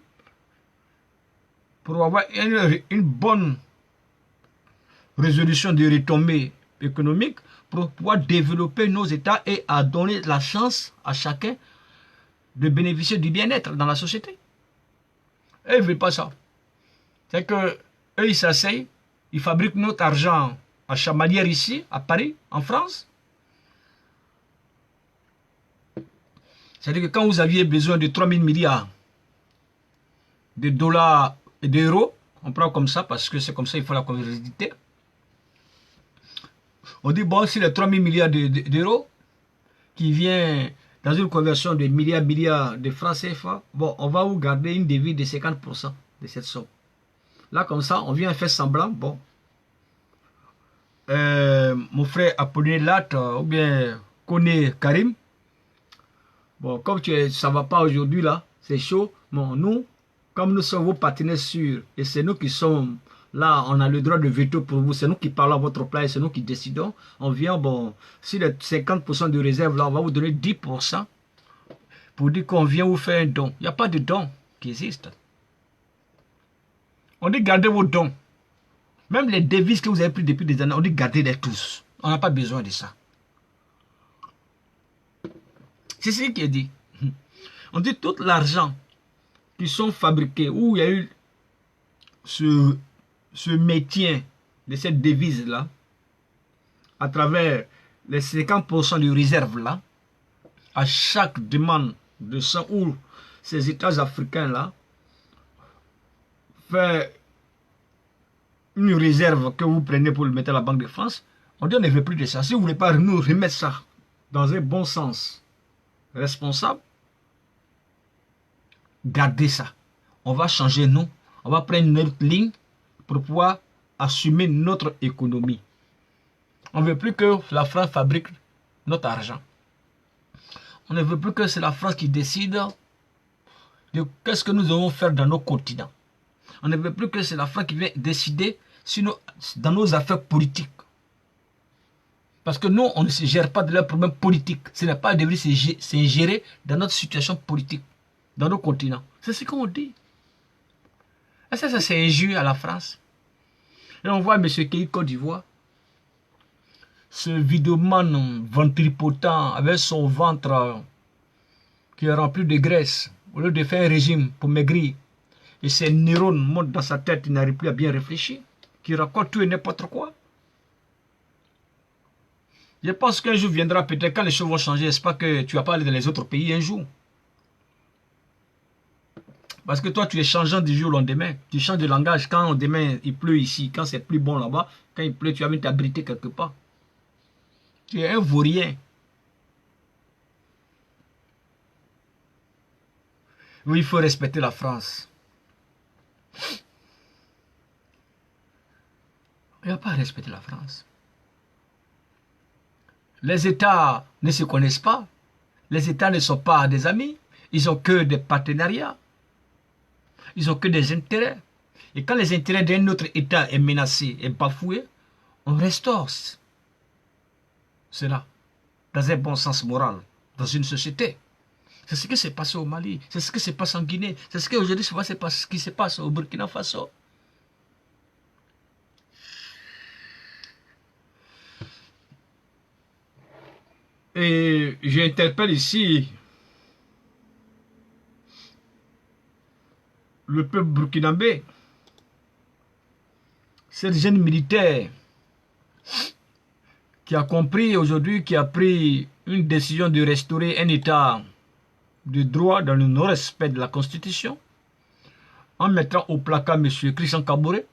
pour avoir une bonne résolution des retombées économiques, pour pouvoir développer nos États et à donner la chance à chacun de bénéficier du bien-être dans la société. Et ils ne veulent pas ça. C'est que eux, ils s'asseyent, ils fabriquent notre argent à Chamalières ici, à Paris, en France. C'est-à-dire que quand vous aviez besoin de 3 000 milliards de dollars et d'euros, on prend comme ça parce que c'est comme ça il faut la convertibilité. On dit, bon, si les 3 000 milliards d'euros qui vient dans une conversion de milliards de francs CFA, bon, on va vous garder une devise de 50% de cette somme. Là, comme ça, on vient faire semblant, bon. Mon frère Apollinaire Lat, ou bien Koné Karim, bon, comme ça ne va pas aujourd'hui, là, c'est chaud. Bon, nous, comme nous sommes vos partenaires sûrs, et c'est nous qui sommes là, on a le droit de veto pour vous. C'est nous qui parlons à votre place, c'est nous qui décidons. On vient, bon, si les 50% de réserve, là, on va vous donner 10% pour dire qu'on vient vous faire un don. Il n'y a pas de don qui existe. On dit gardez vos dons. Même les devises que vous avez pris depuis des années, on dit gardez-les tous. On n'a pas besoin de ça. C'est ce qui est dit. On dit tout l'argent qui sont fabriqués, où il y a eu ce métier de cette devise-là, à travers les 50% de réserve là, à chaque demande de ça, où ces États africains-là fait une réserve que vous prenez pour le mettre à la Banque de France, on dit on ne veut plus de ça. Si vous ne voulez pas nous remettre ça dans un bon sens responsable, gardez ça. On va changer nous. On va prendre notre ligne pour pouvoir assumer notre économie. On ne veut plus que la France fabrique notre argent. On ne veut plus que c'est la France qui décide de qu'est-ce que nous devons faire dans nos continents. On ne veut plus que c'est la France qui vient décider dans nos affaires politiques. Parce que nous, on ne se gère pas de leurs problèmes politiques. Ce n'est pas de s'ingérer dans notre situation politique, dans nos continents. C'est ce qu'on dit. Et ça c'est injure à la France. Et on voit M. Keï Côte d'Ivoire, ce vidéoman ventripotent avec son ventre qui est rempli de graisse, au lieu de faire un régime pour maigrir, et ses neurones montent dans sa tête, il n'arrive plus à bien réfléchir, qui raconte tout et n'importe quoi. Je pense qu'un jour viendra, peut-être quand les choses vont changer, j'espère que tu vas pas aller dans les autres pays un jour. Parce que toi, tu es changeant du jour au lendemain. Tu changes de langage. Quand demain il pleut ici, quand c'est plus bon là-bas, quand il pleut, tu vas venir t'abriter quelque part. Tu es un vaurien. Oui, il faut respecter la France. Il n'y a pas à respecter la France. Les États ne se connaissent pas. Les États ne sont pas des amis. Ils n'ont que des partenariats. Ils n'ont que des intérêts. Et quand les intérêts d'un autre État est menacé et bafoué, on restaure cela dans un bon sens moral, dans une société. C'est ce qui s'est passé au Mali, c'est ce qui se passe en Guinée, c'est ce qui aujourd'hui ce qui se passe au Burkina Faso. Et j'interpelle ici le peuple burkinabé, cette jeune militaire qui a compris aujourd'hui, qui a pris une décision de restaurer un état de droit dans le non-respect de la Constitution, en mettant au placard M. Christian Kaboré.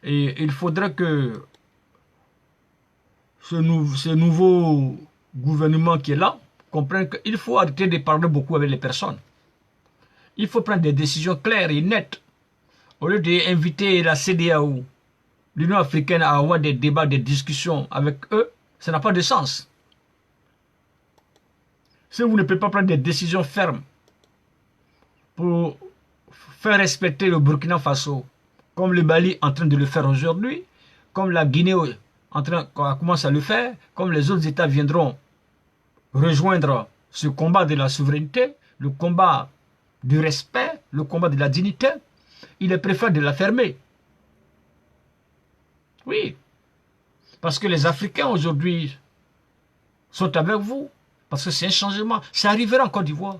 Et il faudrait que ce nouveau gouvernement qui est là comprenne qu'il faut arrêter de parler beaucoup avec les personnes. Il faut prendre des décisions claires et nettes. Au lieu d'inviter la CEDEAO, l'Union africaine à avoir des débats, des discussions avec eux, ça n'a pas de sens. Si vous ne pouvez pas prendre des décisions fermes pour faire respecter le Burkina Faso, comme le Mali est en train de le faire aujourd'hui, comme la Guinée commence à le faire, comme les autres États viendront rejoindre ce combat de la souveraineté, le combat du respect, le combat de la dignité, il est préférable de la fermer. Oui, parce que les Africains aujourd'hui sont avec vous, parce que c'est un changement. Ça arrivera en Côte d'Ivoire,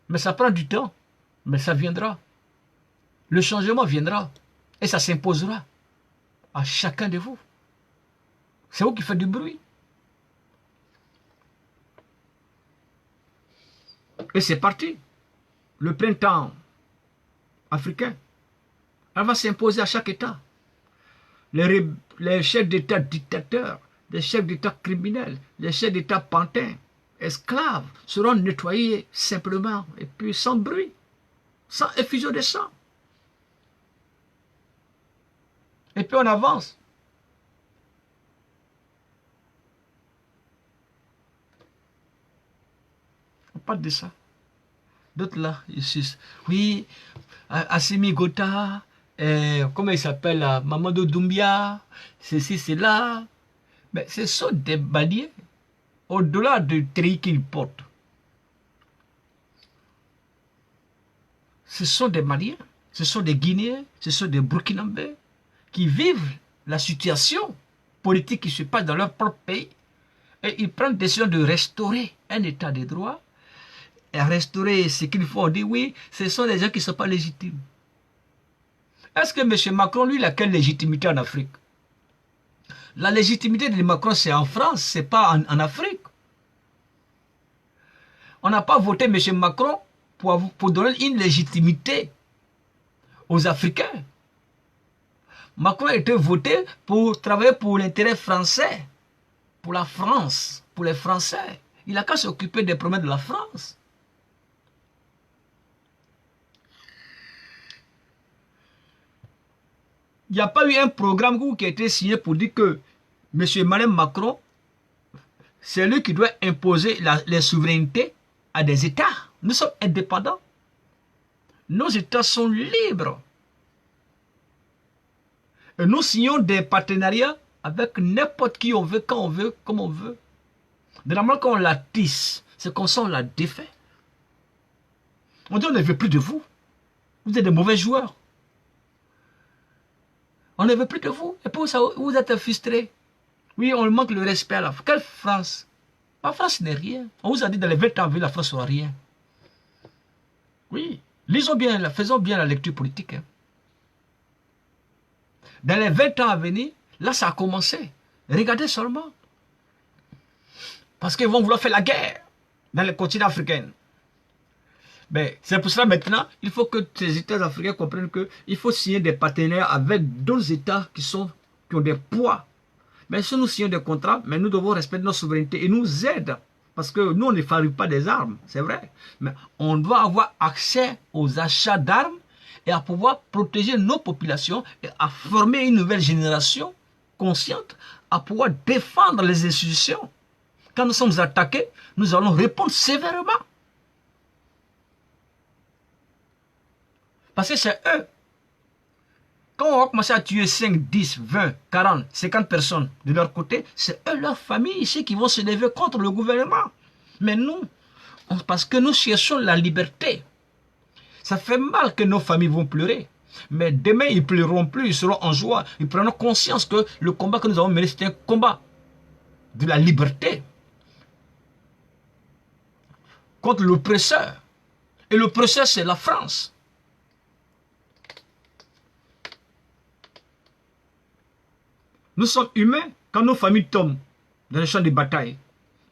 mais ça prend du temps, mais ça viendra. Le changement viendra et ça s'imposera à chacun de vous. C'est vous qui faites du bruit. Et c'est parti. Le printemps africain, elle va s'imposer à chaque État. Les chefs d'État dictateurs, les chefs d'État criminels, les chefs d'État pantins, esclaves, seront nettoyés simplement et puis sans bruit, sans effusion de sang. Et puis on avance. On parle de ça. D'autres là, ils disent, oui, Assimi Gota, comment il s'appelle là, Mamadou Doumbia, ceci, c'est là. Mais ce sont des Maliens, au-delà du tri qu'ils portent. Ce sont des Maliens, ce sont des Guinéens, ce sont des Burkinabés qui vivent la situation politique qui se passe dans leur propre pays. Et ils prennent décision de restaurer un état de droit. Et restaurer ce qu'il faut, on dit oui, ce sont des gens qui ne sont pas légitimes. Est-ce que M. Macron, lui, il a quelle légitimité en Afrique? La légitimité de Macron, c'est en France, ce n'est pas en Afrique. On n'a pas voté M. Macron pour donner une légitimité aux Africains. Macron a été voté pour travailler pour l'intérêt français, pour la France, pour les Français. Il n'a qu'à s'occuper des problèmes de la France. Il n'y a pas eu un programme qui a été signé pour dire que M. Emmanuel Macron, c'est lui qui doit imposer les souverainetés à des États. Nous sommes indépendants. Nos États sont libres. Et nous signons des partenariats avec n'importe qui on veut, quand on veut, comme on veut. Normalement, quand on la tisse, c'est comme ça on la défait. On dit on ne veut plus de vous. Vous êtes des mauvais joueurs. On ne veut plus de vous. Et pour ça, vous êtes frustrés. Oui, on manque le respect à la France. Quelle France? La France n'est rien. On vous a dit dans les 20 ans, la France sera rien. Oui, lisons bien, faisons bien la lecture politique. Hein. Dans les 20 ans à venir, là, ça a commencé. Regardez seulement. Parce qu'ils vont vouloir faire la guerre dans les continents africains. Mais c'est pour cela maintenant, il faut que ces États africains comprennent qu'il faut signer des partenaires avec d'autres États qui ont des poids. Mais si nous signons des contrats, mais nous devons respecter notre souveraineté et nous aider. Parce que nous, on ne fabrique pas des armes, c'est vrai. Mais on doit avoir accès aux achats d'armes et à pouvoir protéger nos populations et à former une nouvelle génération consciente à pouvoir défendre les institutions. Quand nous sommes attaqués, nous allons répondre sévèrement. Parce que c'est eux. Quand on va commencer à tuer 5, 10, 20, 40, 50 personnes de leur côté, c'est eux, leur famille ici qui vont se lever contre le gouvernement. Mais nous, parce que nous cherchons la liberté. Ça fait mal que nos familles vont pleurer. Mais demain, ils ne pleureront plus, ils seront en joie. Ils prendront conscience que le combat que nous avons mené, c'est un combat de la liberté. Contre l'oppresseur. Et l'oppresseur, c'est la France. Nous sommes humains quand nos familles tombent dans les champs de bataille,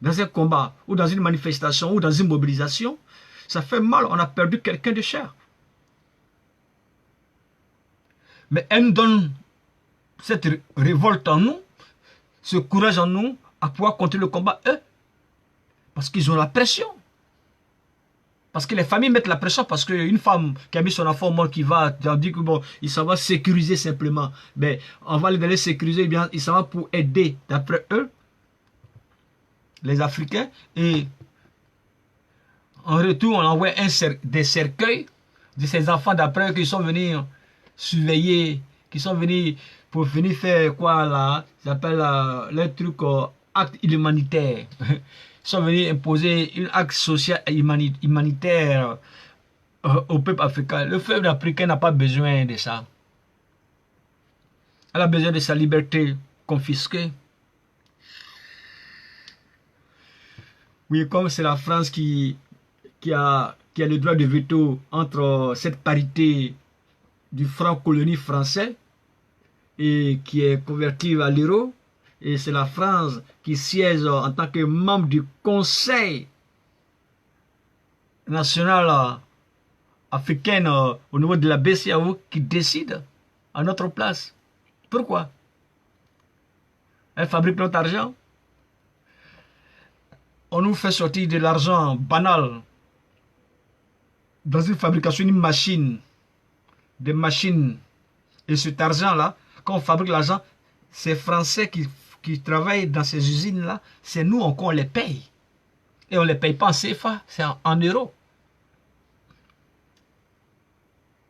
dans un combat, ou dans une manifestation, ou dans une mobilisation. Ça fait mal, on a perdu quelqu'un de cher. Mais elle nous donne cette révolte en nous, ce courage en nous, à pouvoir continuer le combat, eux. Parce qu'ils ont la pression. Parce que les familles mettent la pression parce qu'une femme qui a mis son enfant mort qui va, dit que bon, il s'en va sécuriser simplement. Mais on va les sécuriser, eh bien, il s'en va pour aider, d'après eux, les Africains. Et en retour, on envoie des cercueils de ces enfants d'après eux qui sont venus surveiller, qui sont venus pour venir faire quoi là, ça s'appelle le truc acte humanitaire. Ils sont venus imposer un acte social et humanitaire au peuple africain. Le peuple africain n'a pas besoin de ça. Elle a besoin de sa liberté confisquée. Oui, comme c'est la France qui a le droit de veto entre cette parité du franc colonie français et qui est converti à l'euro. Et c'est la France qui siège en tant que membre du Conseil national africain au niveau de la BCEAO qui décide à notre place. Pourquoi? Elle fabrique notre argent. On nous fait sortir de l'argent banal dans une fabrication, une machine, des machines. Et cet argent-là, quand on fabrique l'argent, c'est Français qui travaillent dans ces usines-là, c'est nous qu'on les paye. Et on ne les paye pas en CFA, c'est en euros.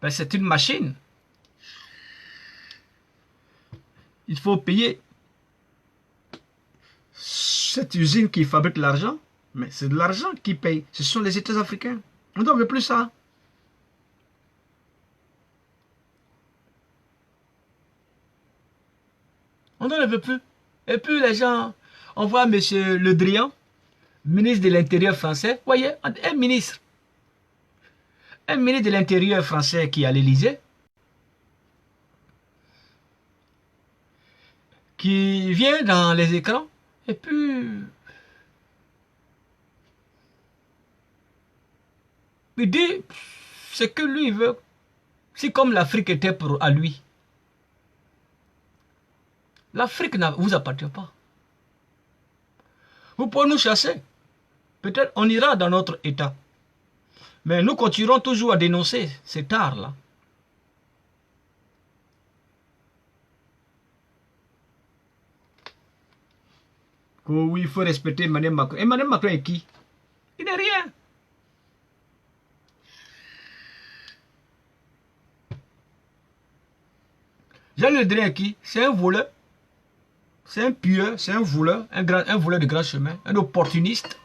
Ben, c'est une machine. Il faut payer cette usine qui fabrique l'argent, mais c'est de l'argent qui paye. Ce sont les États africains. On ne veut plus ça. On ne veut plus. Et puis les gens, on voit M. Le Drian, ministre de l'Intérieur français, voyez, un ministre de l'Intérieur français qui est à l'Élysée, qui vient dans les écrans, et puis il dit ce que lui veut. C'est comme l'Afrique était pour à lui. L'Afrique ne vous appartient pas. Vous pouvez nous chasser. Peut-être on ira dans notre état. Mais nous continuerons toujours à dénoncer cet art-là. Oui, il faut respecter Emmanuel Macron. Emmanuel Macron est qui? Il n'est rien. Jean Le Drian est qui? C'est un voleur. C'est un pieux, c'est un voleur, un voleur de grand chemin, un opportuniste.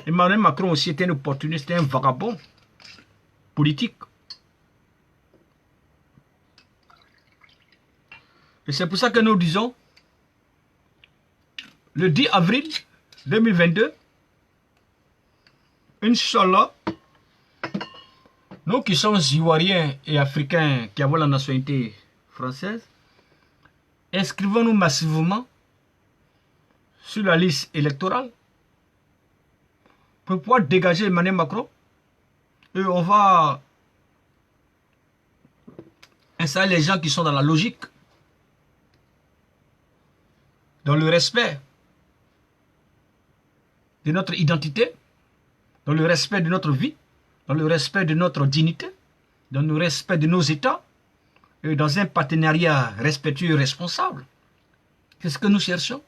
Emmanuel Macron aussi était un opportuniste, un vagabond politique. Et c'est pour ça que nous disons, le 10 avril 2022, Inch'Allah, nous qui sommes Ivoiriens et Africains qui avons la nationalité française, inscrivons-nous massivement sur la liste électorale pour pouvoir dégager Emmanuel Macron. Et on va installer les gens qui sont dans la logique, dans le respect de notre identité, dans le respect de notre vie, dans le respect de notre dignité, dans le respect de nos États, et dans un partenariat respectueux et responsable. C'est ce que nous cherchons.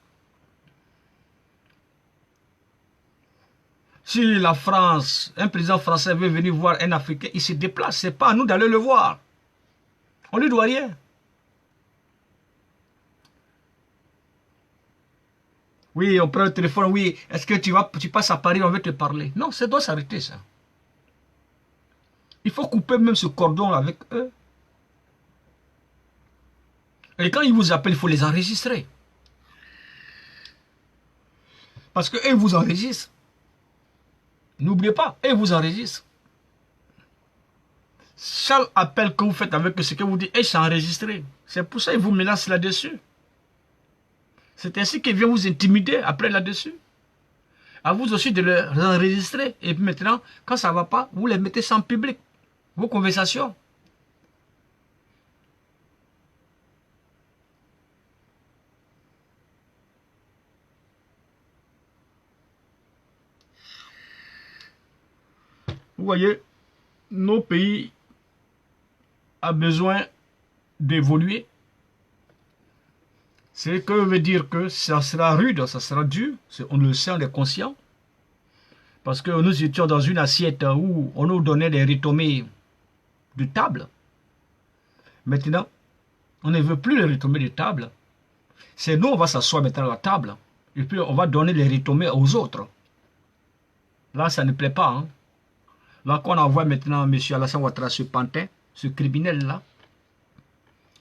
Si la France, un président français veut venir voir un Africain, il se déplace. Ce n'est pas à nous d'aller le voir. On ne lui doit rien. Oui, on prend le téléphone, oui, est-ce que tu passes à Paris, on veut te parler. Non, ça doit s'arrêter, ça. Il faut couper même ce cordon avec eux. Et quand ils vous appellent, il faut les enregistrer. Parce qu'eux, ils vous enregistrent. N'oubliez pas, eux, ils vous enregistrent. Chaque appel que vous faites avec ce que vous dites, c'est enregistré. C'est pour ça qu'ils vous menacent là-dessus. C'est ainsi qu'ils viennent vous intimider après là-dessus. À vous aussi de les enregistrer. Et puis maintenant, quand ça ne va pas, vous les mettez sans public. Vos conversations. Vous voyez, nos pays ont besoin d'évoluer. Ce que veut dire que ça sera rude, ça sera dur. On le sait, on est conscient. Parce que nous étions dans une assiette où on nous donnait des retombées de table. Maintenant, on ne veut plus les retombées de table. C'est nous, on va s'asseoir maintenant à la table. Et puis, on va donner les retombées aux autres. Là, ça ne plaît pas. Hein? Là, qu'on envoie maintenant M. Alassane Ouattara, ce pantin, ce criminel-là,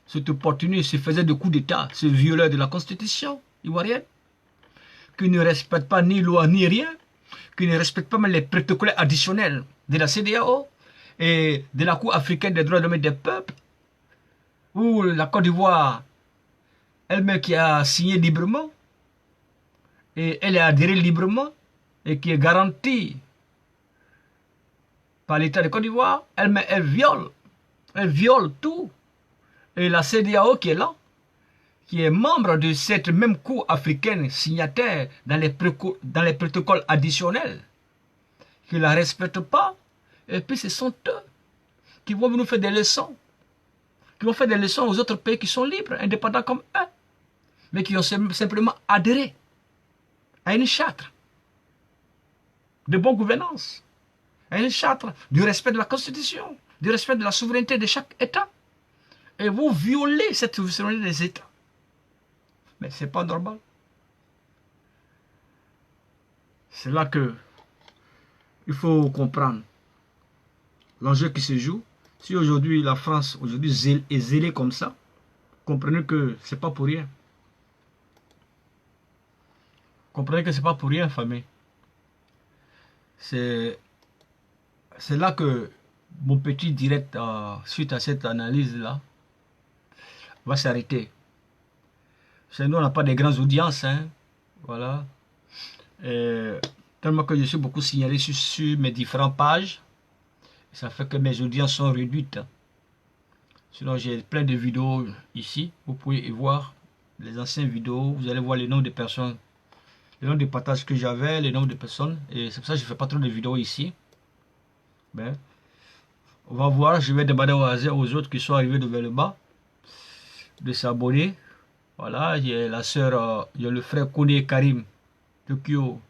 cet opportuniste, se faisait de coups d'État, ce violeur de la Constitution ivoirienne, qui ne respecte pas ni loi ni rien, qui ne respecte pas même les protocoles additionnels de la CEDEAO et de la Cour africaine des droits de l'homme et des peuples, où la Côte d'Ivoire, elle-même qui a signé librement, et elle est adhérée librement, et qui est garantie par l'État de Côte d'Ivoire, elle-même, elle viole tout. Et la CEDEAO qui est là, qui est membre de cette même Cour africaine signataire dans les protocoles additionnels, qui ne la respectent pas, et puis ce sont eux qui vont nous faire des leçons, qui vont faire des leçons aux autres pays qui sont libres, indépendants comme eux, mais qui ont simplement adhéré à une charte de bonne gouvernance, à une charte du respect de la Constitution, du respect de la souveraineté de chaque État. Et vous violez cette souveraineté des États. Mais c'est pas normal. C'est là que il faut comprendre l'enjeu qui se joue. Si aujourd'hui la France aujourd'hui est zélée comme ça, comprenez que c'est pas pour rien. Comprenez que c'est pas pour rien, famille. C'est là que mon petit direct suite à cette analyse-là va s'arrêter. Chez nous, on n'a pas de grandes audiences, hein. Voilà. Et tellement que je suis beaucoup signalé sur mes différentes pages, ça fait que mes audiences sont réduites. Sinon, j'ai plein de vidéos ici. Vous pouvez y voir les anciennes vidéos. Vous allez voir le nombre de personnes, le nombre de partages que j'avais, le nombre de personnes. Et c'est pour ça que je ne fais pas trop de vidéos ici. Ben, on va voir. Je vais demander au hasard aux autres qui sont arrivés de vers le bas de s'abonner. Voilà, il y a la soeur, il y a le frère Kone Karim, Tokyo.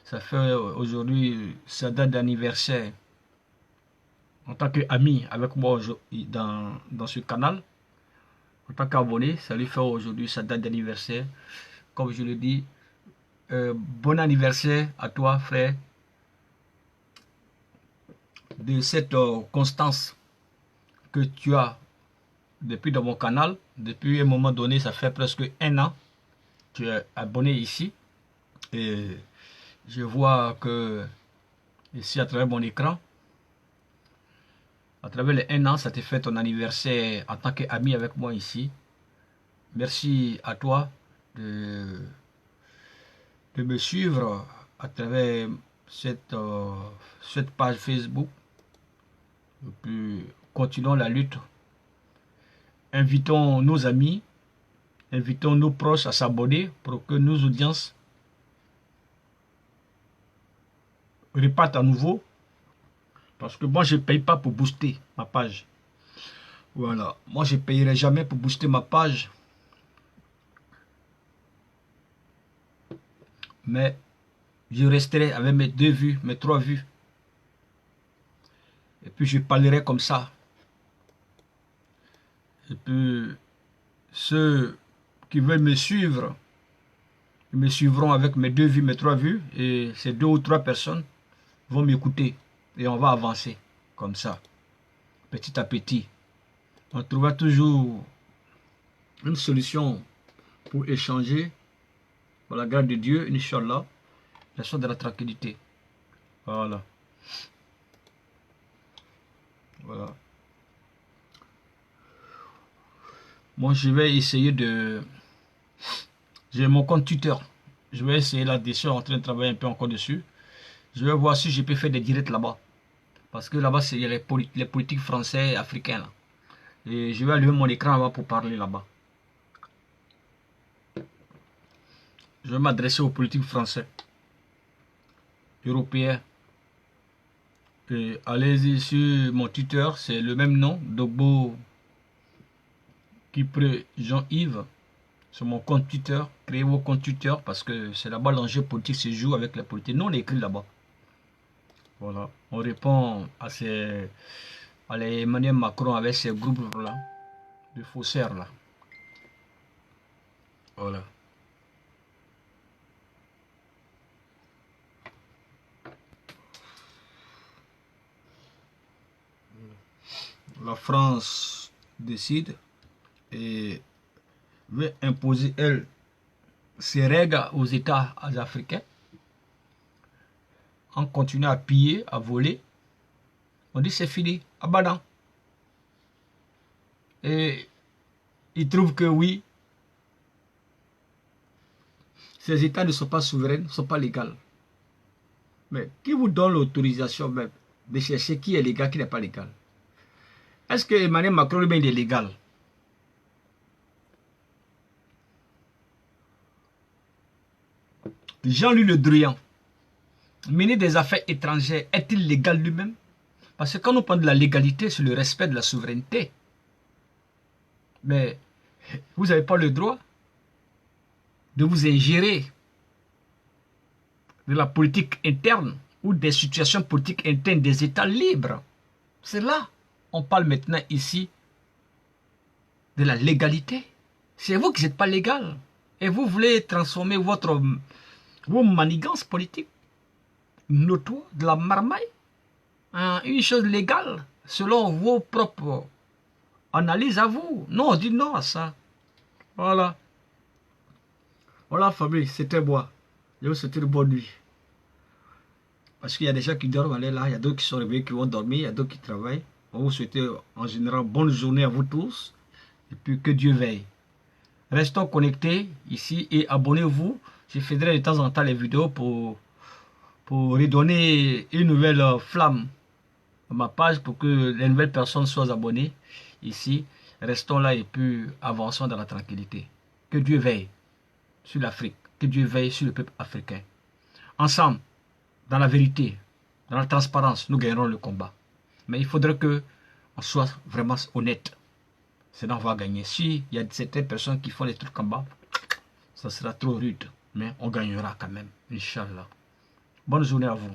Ça fait aujourd'hui sa date d'anniversaire. En tant qu'ami avec moi dans ce canal, en tant qu'abonné, ça lui fait aujourd'hui sa date d'anniversaire. Comme je le dis, bon anniversaire à toi, frère, de cette constance que tu as depuis dans mon canal. Depuis un moment donné, ça fait presque 1 an, tu es abonné ici. Et je vois que ici à travers mon écran, à travers les 1 an, ça te fait ton anniversaire en tant qu'ami avec moi ici. Merci à toi de me suivre à travers cette page Facebook. Et puis, continuons la lutte. Invitons nos amis, invitons nos proches à s'abonner pour que nos audiences repartent à nouveau. Parce que moi, je ne paye pas pour booster ma page. Voilà. Moi, je ne payerai jamais pour booster ma page. Mais je resterai avec mes 2 vues, mes 3 vues. Et puis, je parlerai comme ça. Et puis, ceux qui veulent me suivre, ils me suivront avec mes 2 vues, mes 3 vues. Et ces 2 ou 3 personnes vont m'écouter. Et on va avancer comme ça, petit à petit. On trouvera toujours une solution pour échanger. Pour la grâce de Dieu, Inch'Allah, la chose de la tranquillité. Voilà. Voilà. Moi, je vais essayer de... J'ai mon compte Twitter. Je vais essayer là-dessus, en train de travailler un peu encore dessus. Je vais voir si je peux faire des directs là-bas. Parce que là-bas, c'est les politiques français et africains. Là. Et je vais allumer mon écran là-bas pour parler là-bas. Je vais m'adresser aux politiques français, européens. Et allez-y sur mon Twitter, c'est le même nom, Dogbo Kipré Jean-Yves. Sur mon compte Twitter, créez vos comptes Twitter parce que c'est là-bas l'enjeu politique se joue avec les politiques. Nous, on écrit là-bas. Voilà. On répond à Emmanuel Macron avec ces groupes-là, de faussaires là. Voilà. La France décide et veut imposer, elle, ses règles aux États africains en continuant à piller, à voler. On dit c'est fini, abadan. Et ils trouvent que oui, ces États ne sont pas souverains, ne sont pas légaux. Mais qui vous donne l'autorisation même de chercher qui est légal, qui n'est pas légal? Est-ce que Emmanuel Macron lui-même est légal? Jean-Louis Le Drian, ministre des Affaires étrangères, est-il légal lui-même? Parce que quand on parle de la légalité, c'est le respect de la souveraineté. Mais vous n'avez pas le droit de vous ingérer de la politique interne ou des situations politiques internes des États libres. C'est là, on parle maintenant ici de la légalité. C'est vous qui n'êtes pas légal. Et vous voulez transformer vos manigances politiques notoires de la marmaille en une chose légale selon vos propres analyses à vous. Non, on dit non à ça. Voilà. Voilà, famille, c'était moi. Je vous souhaite une bonne nuit. Parce qu'il y a des gens qui dorment, allez là, il y a d'autres qui sont réveillés, qui vont dormir, il y a d'autres qui travaillent. On vous souhaite en général bonne journée à vous tous. Et puis que Dieu veille. Restons connectés ici et abonnez-vous. Je ferai de temps en temps les vidéos pour redonner une nouvelle flamme à ma page pour que les nouvelles personnes soient abonnées ici. Restons là et puis avançons dans la tranquillité. Que Dieu veille sur l'Afrique. Que Dieu veille sur le peuple africain. Ensemble, dans la vérité, dans la transparence, nous gagnerons le combat. Mais il faudrait que on soit vraiment honnête. Sinon, on va gagner. Si il y a certaines personnes qui font des trucs en bas, ça sera trop rude. Mais on gagnera quand même. Inch'Allah. Bonne journée à vous.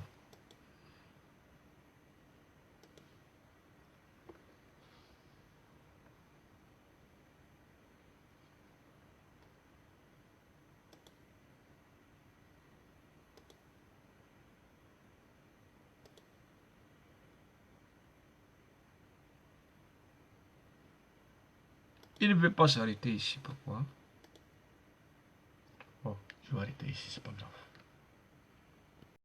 Il ne veut pas s'arrêter ici. Pourquoi? Bon, je vais arrêter ici, c'est pas grave.